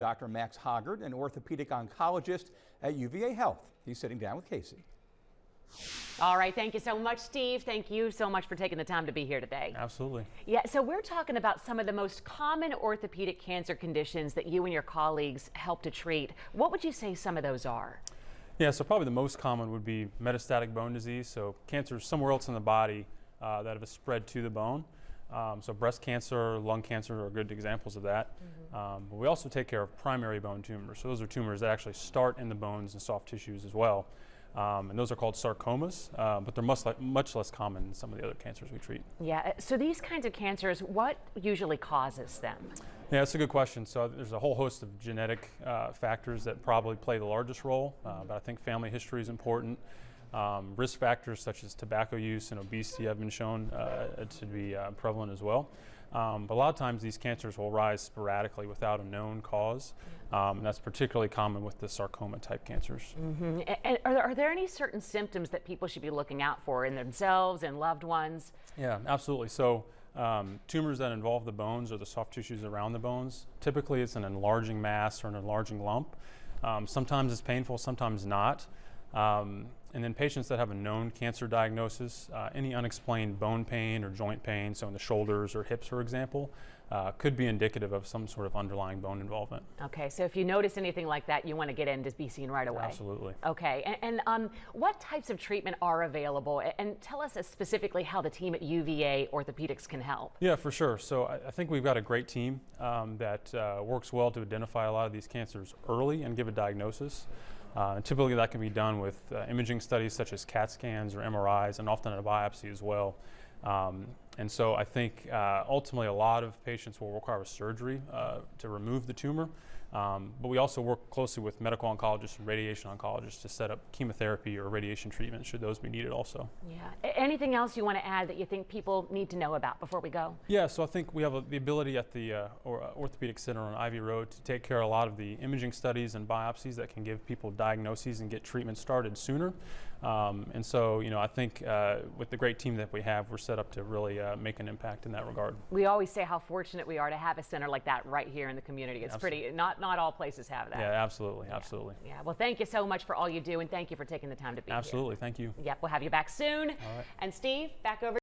Dr. Max Hoggard, an orthopedic oncologist at UVA Health. He's sitting down with Casey. All right, thank you so much, Steve. Thank you so much for taking the time to be here today. Absolutely. Yeah, so we're talking about some of the most common orthopedic cancer conditions that you and your colleagues help to treat. What would you say some of those are? Yeah, so probably the most common would be metastatic bone disease, so cancers somewhere else in the body that have spread to the bone. So breast cancer, lung cancer are good examples of that. But we also take care of primary bone tumors. So those are tumors that actually start in the bones and soft tissues as well. And those are called sarcomas, but they're much less common than some of the other cancers we treat. Yeah, so these kinds of cancers, what usually causes them? Yeah, that's a good question. So there's a whole host of genetic factors that probably play the largest role, but I think family history is important. Risk factors such as tobacco use and obesity have been shown to be prevalent as well. But a lot of times these cancers will rise sporadically without a known cause. And that's particularly common with the sarcoma type cancers. And are there any certain symptoms that people should be looking out for in themselves and loved ones? Yeah, absolutely. So tumors that involve the bones or the soft tissues around the bones, typically it's an enlarging mass or an enlarging lump. Sometimes it's painful, sometimes not. And then patients that have a known cancer diagnosis, any unexplained bone pain or joint pain, so in the shoulders or hips, for example, could be indicative of some sort of underlying bone involvement. Okay, so if you notice anything like that, you want to get in to be seen right away. Absolutely. Okay, and what types of treatment are available? And tell us specifically how the team at UVA Orthopedics can help. Yeah, for sure. So I think we've got a great team that works well to identify a lot of these cancers early and give a diagnosis. Typically that can be done with imaging studies such as CAT scans or MRIs, and often a biopsy as well. And so I think ultimately a lot of patients will require a surgery to remove the tumor, but we also work closely with medical oncologists and radiation oncologists to set up chemotherapy or radiation treatment should those be needed also. Yeah. Anything else you want to add that you think people need to know about before we go? Yeah, so I think we have the ability at the Orthopedic Center on Ivy Road to take care of a lot of the imaging studies and biopsies that can give people diagnoses and get treatment started sooner. And so, I think with the great team that we have, we're set up to really make an impact in that regard. We always say how fortunate we are to have a center like that right here in the community. It's Absolutely. pretty, not all places have that. Yeah, absolutely, absolutely. Yeah, well, thank you so much for all you do, and thank you for taking the time to be here. Absolutely, thank you. Yep, we'll have you back soon. All right. And Steve, back over